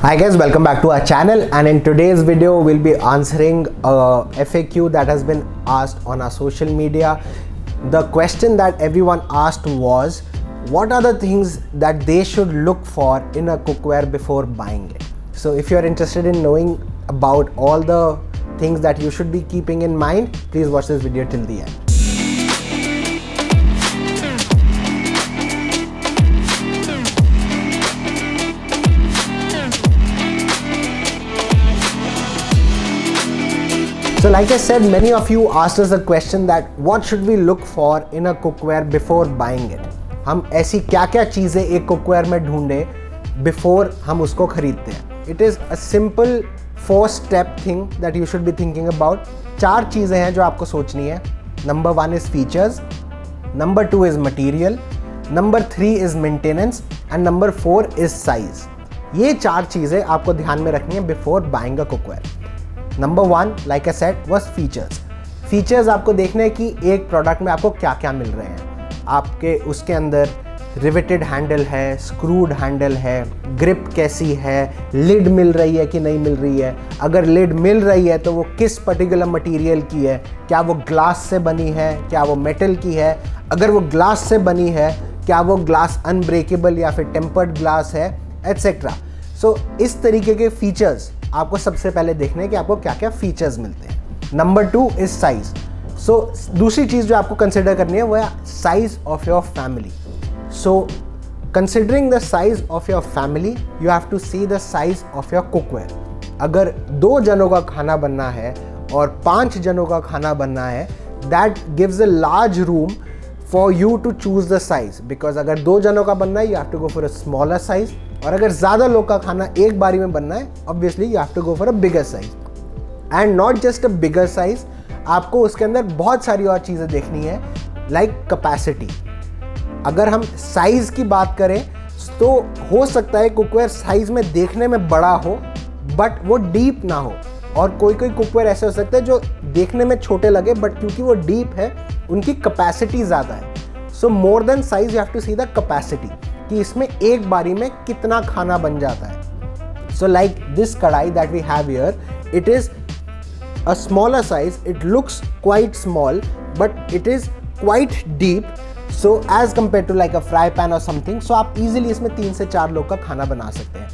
Hi guys, welcome back to our channel, and in today's video we'll be answering a FAQ that has been asked on our social media. The question that everyone asked was, what are the things that they should look for in a cookware before buying it? So if you're interested in knowing about all the things that you should be keeping in mind, please watch this video till the end. So like I said, many of you asked us a question that what should we look for in a cookware before buying it? हम ऐसी क्या क्या चीज़ें एक cookware में ढूंढे before हम उसको खरीदते हैं? It is a simple 4-step thing that you should be thinking about. 4 चीज़ें हैं जो आपको सोचनी है. Number 1 is features, Number 2 is material, Number 3 is maintenance and Number 4 is size. ये 4 चीज़ें आपको ध्यान में रखनी है before buying a cookware. Number 1, like I said, was features. Features आपको देखने हैं कि एक प्रोडक्ट में आपको क्या क्या मिल रहे हैं. आपके उसके अंदर रिवेटेड हैंडल है, स्क्रूड हैंडल है, ग्रिप कैसी है, लिड मिल रही है कि नहीं मिल रही है. अगर लिड मिल रही है तो वो किस पर्टिकुलर मटेरियल की है, क्या वो ग्लास से बनी है, क्या वो मेटल की है. अगर वो ग्लास से बनी है, क्या वो ग्लास अनब्रेकेबल या फिर टेम्पर्ड ग्लास है, एट्सेट्रा. सो इस तरीके के फीचर्स आपको सबसे पहले देखने हैं कि आपको क्या क्या फीचर्स मिलते हैं. Number 2 is size. सो दूसरी चीज़ जो आपको कंसिडर करनी है वो है size of your family. So considering the size of your family you have to see the size of your cookware. अगर 2 जनों का खाना बनना है और 5 जनों का खाना बनना है, that gives a large room for you to choose the size. Because अगर 2 जनों का बनना है you have to go for a smaller size, और अगर ज़्यादा लोग का खाना एक बारी में बनना है obviously you have to go for a bigger size. And not just a bigger size, आपको उसके अंदर बहुत सारी और चीज़ें देखनी है, लाइक कैपेसिटी. अगर हम साइज़ की बात करें तो हो सकता है कुकवेयर साइज़ में देखने में बड़ा हो बट वो डीप ना हो, और कोई कोई कुकवेयर ऐसे हो सकते हैं जो देखने में छोटे लगे बट क्योंकि वो डीप है उनकी कैपेसिटी ज़्यादा है. So more than size you have to see the capacity कि इसमें एक बारी में कितना खाना बन जाता है. So like this kadhai that we have here, it is a smaller size. It looks quite small but it is quite deep, so as compared to like a fry pan or something. So आप easily इसमें 3 से 4 लोग का खाना बना सकते हैं.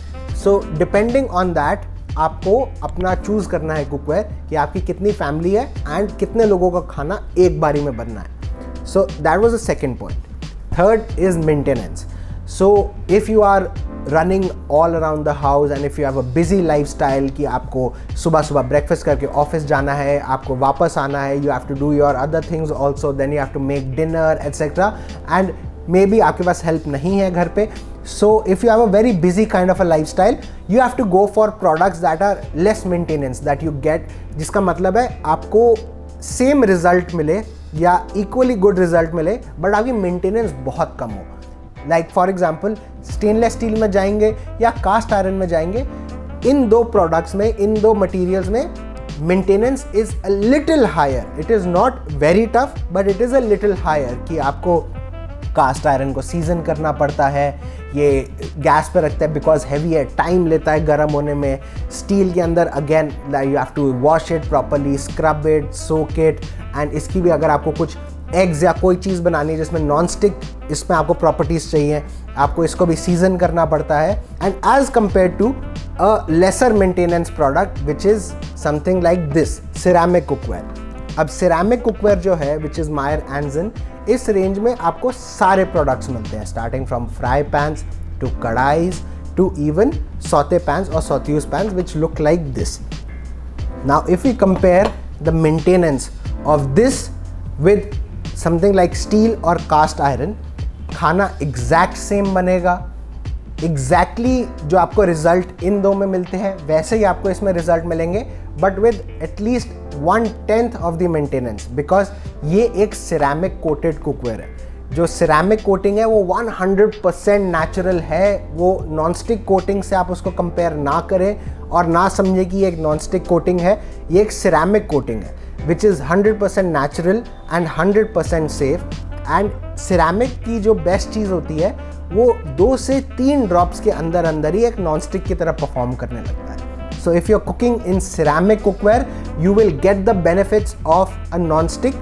So depending on that आपको अपना चूज करना है कुकवेयर कि आपकी कितनी फैमिली है एंड कितने लोगों का खाना एक बारी में बनना है. So that was the second point. Third is maintenance. So if you are running all around the house and if you have a busy lifestyle कि आपको सुबह सुबह ब्रेकफास्ट करके ऑफिस जाना है, आपको वापस आना है, you have to do your other things also, then you have to make dinner etc. and maybe आपके पास हेल्प नहीं है घर पे. So if you have a very busy kind of a lifestyle, you have to go for products that are less maintenance that you get, जिसका मतलब है आपको same result मिले या इक्वली गुड रिजल्ट मिले बट आपकी मेंटेनेंस बहुत कम हो. Like for example stainless steel में जाएंगे या कास्ट आयरन में जाएंगे, इन 2 प्रोडक्ट्स में, इन 2 मटेरियल्स में maintenance is a little higher. It is not very tough but it is a little higher कि आपको कास्ट आयरन को सीजन करना पड़ता है, ये गैस पे रखता है बिकॉज हैवी है, टाइम लेता है गर्म होने में. स्टील के अंदर again you have to wash it properly, scrub it, soak it, and इसकी भी अगर आपको कुछ एग्स या कोई चीज़ बनानी है जिसमें नॉन स्टिक इसमें आपको प्रॉपर्टीज़ चाहिए, आपको इसको भी सीजन करना पड़ता है. And as compare to a lesser maintenance product which is something like this ceramic cookware. अब सिरेमिक कुकवेयर जो है विच इज़ मायर एंजन, इस रेंज में आपको सारे प्रोडक्ट्स मिलते हैं, starting from fry pans to कढ़ाईज टू इवन सौते पैंस और sauteuse pans which look like this. Now if you compare the maintenance of this with something like steel और cast iron, खाना exact same बनेगा. Exactly जो आपको result in 2 में मिलते हैं वैसे ही आपको इसमें रिजल्ट मिलेंगे but with at least 1/10 of the maintenance, because ये एक सिरेमिक कोटेड कुकवेयर है. जो सिरेमिक कोटिंग है वो 100% नेचुरल है. वो नॉन स्टिक कोटिंग से आप उसको कंपेयर ना करें और ना समझें कि ये एक नॉन स्टिक कोटिंग है. ये एक सिरेमिक कोटिंग है which is 100% natural and 100% safe. And ceramic की जो बेस्ट चीज़ होती है वो 2 से 3 ड्रॉप्स के अंदर अंदर ही एक नॉन स्टिक की तरह परफॉर्म करने लगता है। So if you are cooking in ceramic cookware you will get the benefits of a non stick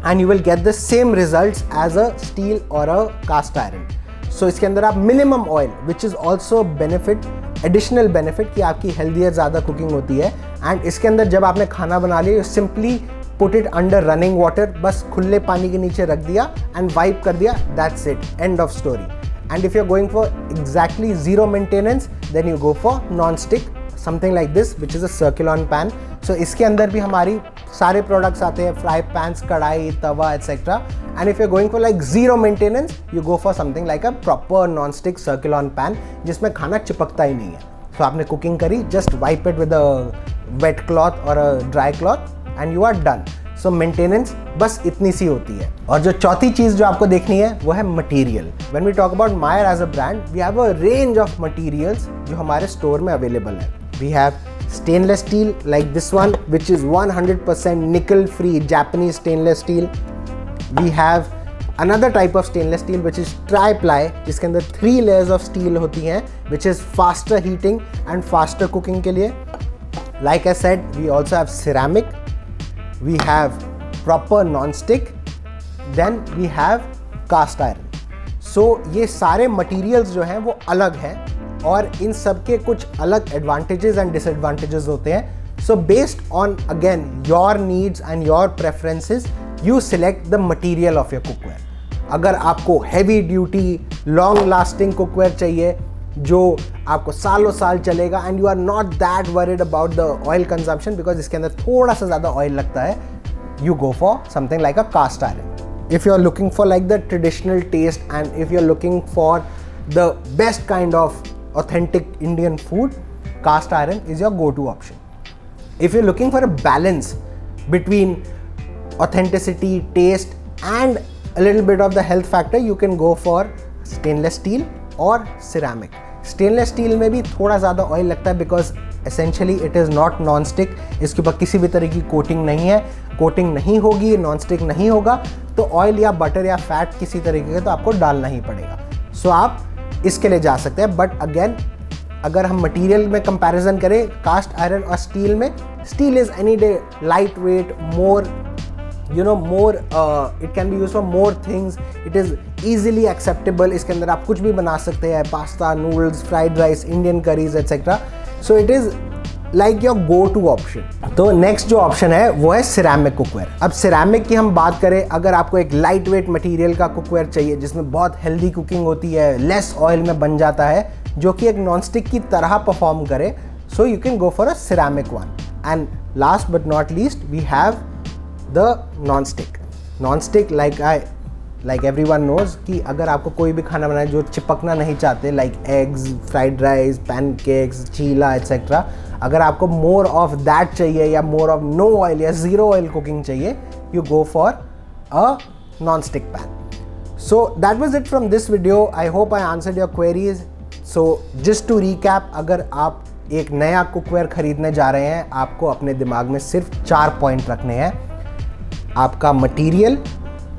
and you will get the same results as a steel और अ कास्ट आयरन। सो इसके अंदर आप minimum oil which is also benefit, additional benefit कि आपकी healthier ज़्यादा cooking होती है। And इसके अंदर जब आपने खाना बना लिया, simply put it under running water, बस खुले पानी के नीचे रख दिया एंड वाइप कर दिया, that's it, end of story. And if you are going for exactly zero maintenance then you go for non stick, something like this which is a circular pan. So इसके अंदर भी हमारी सारे products आते हैं, fry pans, कढ़ाई, तवा etcetera. And if you are going for like zero maintenance you go for something like a proper non stick circular pan जिसमें खाना चिपकता ही नहीं है। तो आपने कुकिंग करी, just wipe it with a wet cloth और a dry cloth and you are done. So maintenance बस इतनी सी होती है। और जो चौथी चीज़ जो आपको देखनी है वो है material. When we talk about Meyer as a brand we have a range of materials जो हमारे स्टोर में अवेलेबल है। We have stainless steel like this one which is 100% nickel free Japanese stainless steel. We have another type of stainless steel which is tri-ply जिसके अंदर 3 layers of steel होती हैं which is faster heating and faster cooking के लिए. Like I said, we also have ceramic, we have proper non-stick, then we have cast iron. So ये सारे materials जो हैं वो अलग हैं और इन सब के कुछ अलग एडवांटेजेस एंड डिसएडवांटेजेस होते हैं। So based on again your needs and your preferences you select the material of your cookware. अगर आपको heavy duty long lasting cookware चाहिए जो आपको सालों साल चलेगा and you are not that worried about the oil consumption because इसके अंदर थोड़ा सा ज़्यादा ऑयल लगता है, you go for something like a cast iron. If you are looking for like the traditional taste and if you are looking for the best kind of authentic Indian food, cast iron is your go-to option. If you're looking for a balance between authenticity, taste and a little bit of the health factor, you can go for stainless steel or ceramic. Stainless steel में भी थोड़ा ज़्यादा oil लगता है because essentially it is not non-stick. इसके ऊपर किसी भी तरह की कोटिंग नहीं है, कोटिंग नहीं होगी, non-stick नहीं होगा तो ऑयल या बटर या फैट किसी तरीके का तो आपको डालना ही पड़ेगा। सो आप इसके लिए जा सकते हैं। बट अगेन अगर हम मटेरियल में कंपैरिजन करें कास्ट आयरन और स्टील में, steel is any day light weight, more more it can be use for more things, it is easily acceptable. इसके अंदर आप कुछ भी बना सकते हैं, pasta, noodles, fried rice, Indian curries etcetera. So it is like your go to option. तो next जो ऑप्शन है वो है सिरेमिक कुकवेयर। अब सिरेमिक की हम बात करें, अगर आपको एक लाइट वेट मटीरियल का कुकवेयर चाहिए जिसमें बहुत हेल्दी कुकिंग होती है, लेस ऑयल में बन जाता है, जो कि एक नॉन स्टिक की तरह परफॉर्म करे, so you can go for a ceramic one. And last but not least we have the non stick. Non stick like everyone knows कि अगर आपको कोई भी खाना बनाए जो चिपकना नहीं चाहते, like eggs, fried rice, pancakes, cheela etcetera, अगर आपको मोर ऑफ दैट चाहिए या मोर ऑफ नो ऑयल या ज़ीरो ऑयल कुकिंग चाहिए, you go for a non stick pan. So that was it from this video. I hope I answered your queries. So just to recap, अगर आप एक नया cookware खरीदने जा रहे हैं, आपको अपने दिमाग में सिर्फ 4 पॉइंट रखने हैं। आपका मटीरियल,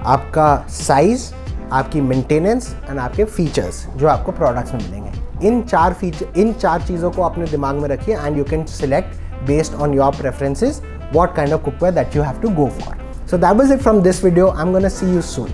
आपका साइज़, आपकी मेंटेनेंस एंड आपके फीचर्स जो आपको प्रोडक्ट्स में मिलेंगे। इन 4 चीज़ों को अपने दिमाग में रखिए and you can select based on your preferences what kind of cookware that you have to go for. So that was it from this video. I'm gonna see you soon.